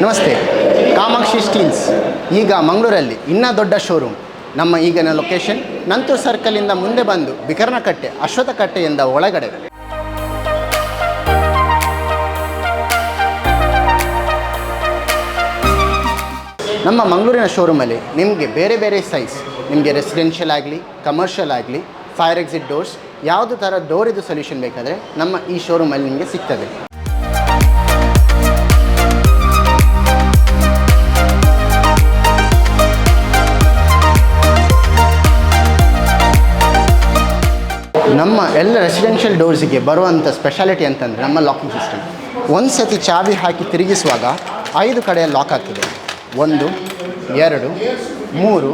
ನಮಸ್ತೆ. ಕಾಮಾಕ್ಷಿ ಸ್ಟೀಲ್ಸ್ ಈಗ ಮಂಗಳೂರಲ್ಲಿ ಇನ್ನೂ ದೊಡ್ಡ ಶೋರೂಮ್. ನಮ್ಮ ಈಗಿನ ಲೊಕೇಶನ್ ನಂತೂರು ಸರ್ಕಲಿಂದ ಮುಂದೆ ಬಂದು ಬಿಕರ್ನಕಟ್ಟೆ ಅಶ್ವತ್ಥಕಟ್ಟೆಯಿಂದ ಒಳಗಡೆ. ನಮ್ಮ ಮಂಗಳೂರಿನ ಶೋರೂಮಲ್ಲಿ ನಿಮಗೆ ಬೇರೆ ಬೇರೆ ಸೈಜ್, ನಿಮಗೆ ರೆಸಿಡೆನ್ಷಿಯಲ್ ಆಗಲಿ ಕಮರ್ಷಿಯಲ್ ಆಗಲಿ ಫೈರ್ ಎಕ್ಸಿಟ್ ಡೋರ್ಸ್ ಯಾವುದು ಥರ ಡೋರಿದು ಸೊಲ್ಯೂಷನ್ ಬೇಕಾದರೆ ನಮ್ಮ ಈ ಶೋರೂಮಲ್ಲಿ ನಿಮಗೆ ಸಿಗ್ತದೆ. ನಮ್ಮ ಎಲ್ಲ ರೆಸಿಡೆನ್ಷಿಯಲ್ ಡೋರ್ಸಿಗೆ ಬರುವಂಥ ಸ್ಪೆಷಾಲಿಟಿ ಅಂತಂದರೆ ನಮ್ಮ ಲಾಕಿಂಗ್ ಸಿಸ್ಟಮ್. ಒಂದು ಸತಿ ಚಾವಿ ಹಾಕಿ ತಿರುಗಿಸುವಾಗ 5 ಕಡೆ ಲಾಕ್ ಆಗ್ತದೆ. 1 2 3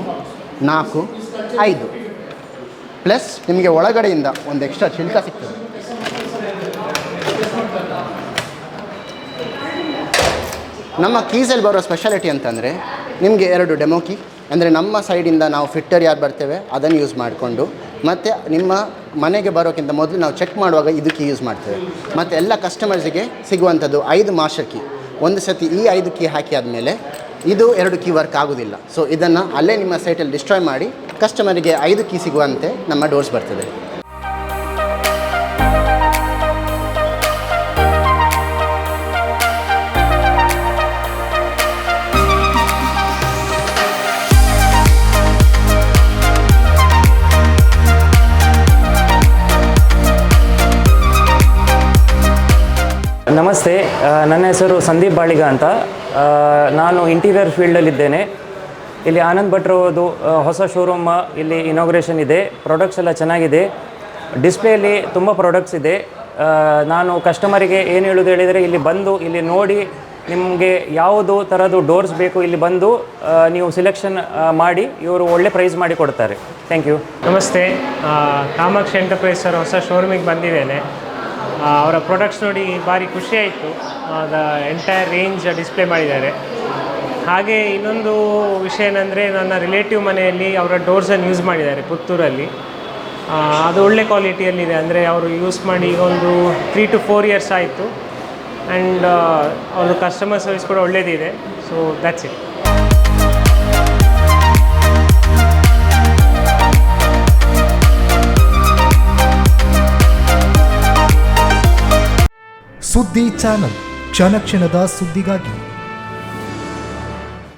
4 5 ಪ್ಲಸ್ ನಿಮಗೆ ಒಳಗಡೆಯಿಂದ ಒಂದು ಎಕ್ಸ್ಟ್ರಾ ಚಿಲ್ಕ ಸಿಗ್ತದೆ. ನಮ್ಮ ಕೀಸಲ್ಲಿ ಬರೋ ಸ್ಪೆಷಾಲಿಟಿ ಅಂತಂದರೆ ನಿಮಗೆ 2 ಡೆಮೋ ಕೀ, ಅಂದರೆ ನಮ್ಮ ಸೈಡಿಂದ ನಾವು ಫಿಟ್ಟರ್ ಯಾರು ಬರ್ತೇವೆ ಅದನ್ನು ಯೂಸ್ ಮಾಡಿಕೊಂಡು, ಮತ್ತು ನಿಮ್ಮ ಮನೆಗೆ ಬರೋಕ್ಕಿಂತ ಮೊದಲು ನಾವು ಚೆಕ್ ಮಾಡುವಾಗ ಇದು ಕೀ ಯೂಸ್ ಮಾಡ್ತೇವೆ. ಮತ್ತು ಎಲ್ಲ ಕಸ್ಟಮರ್ಸಿಗೆ ಸಿಗುವಂಥದ್ದು 5 ಮಾಸ್ಟರ್ ಕೀ. ಒಂದು ಸತಿ ಈ 5 ಕೀ ಹಾಕಿ ಆದಮೇಲೆ ಇದು 2 ಕೀ ವರ್ಕ್ ಆಗೋದಿಲ್ಲ. ಸೊ ಇದನ್ನು ಅಲ್ಲೇ ನಿಮ್ಮ ಸೈಟಲ್ಲಿ ಡಿಸ್ಟ್ರಾಯ್ ಮಾಡಿ ಕಸ್ಟಮರಿಗೆ 5 ಕೀ ಸಿಗುವಂತೆ ನಮ್ಮ ಡೋರ್ಸ್ ಬರ್ತದೆ. ನಮಸ್ತೆ, ನನ್ನ ಹೆಸರು ಸಂದೀಪ್ ಬಾಳಿಗ ಅಂತ. ನಾನು ಇಂಟೀರಿಯರ್ ಫೀಲ್ಡಲ್ಲಿದ್ದೇನೆ. ಇಲ್ಲಿ ಆನಂದ್ ಭಟ್ರವರದು ಹೊಸ ಶೋರೂಮ್ ಇಲ್ಲಿ ಇನಾಗ್ರೇಷನ್ ಇದೆ. ಪ್ರಾಡಕ್ಟ್ಸ್ ಎಲ್ಲ ಚೆನ್ನಾಗಿದೆ. ಡಿಸ್ಪ್ಲೇಯಲ್ಲಿ ತುಂಬ ಪ್ರಾಡಕ್ಟ್ಸ್ ಇದೆ. ನಾನು ಕಸ್ಟಮರಿಗೆ ಏನು ಹೇಳೋದು ಹೇಳಿದರೆ, ಇಲ್ಲಿ ಬಂದು ಇಲ್ಲಿ ನೋಡಿ ನಿಮಗೆ ಯಾವುದು ಥರದ್ದು ಡೋರ್ಸ್ ಬೇಕು ಇಲ್ಲಿ ಬಂದು ನೀವು ಸಿಲೆಕ್ಷನ್ ಮಾಡಿ ಇವರು ಒಳ್ಳೆ ಪ್ರೈಸ್ ಮಾಡಿ ಕೊಡ್ತಾರೆ. Thank you. ನಮಸ್ತೆ, ಕಾಮಾಕ್ಷಿ ಎಂಟರ್ಪ್ರೈಸರ್ ಹೊಸ ಶೋರೂಮಿಗೆ ಬಂದಿದ್ದೇನೆ. ಅವರ ಪ್ರಾಡಕ್ಟ್ಸ್ ನೋಡಿ ಭಾರಿ ಖುಷಿಯಾಯಿತು. ಎಂಟೈರ್ ರೇಂಜ್ ಡಿಸ್ಪ್ಲೇ ಮಾಡಿದ್ದಾರೆ. ಹಾಗೆ ಇನ್ನೊಂದು ವಿಷಯ ಏನಂದರೆ, ನನ್ನ ರಿಲೇಟಿವ್ ಮನೆಯಲ್ಲಿ ಅವರ ಡೋರ್ಸನ್ನು ಯೂಸ್ ಮಾಡಿದ್ದಾರೆ ಪುತ್ತೂರಲ್ಲಿ. ಅದು ಒಳ್ಳೆ ಕ್ವಾಲಿಟಿಯಲ್ಲಿದೆ. ಅಂದರೆ ಅವರು ಯೂಸ್ ಮಾಡಿ ಈಗ ಒಂದು 3 to 4 years ಆಯಿತು. ಆ್ಯಂಡ್ ಅವ್ರದ್ದು ಕಸ್ಟಮರ್ ಸರ್ವಿಸ್ ಕೂಡ ಒಳ್ಳೆಯದಿದೆ. So that's it. ಸುದ್ದಿ ಚಾನಲ್, ಕ್ಷಣ ಕ್ಷಣದ ಸುದ್ದಿಗಾಗಿ.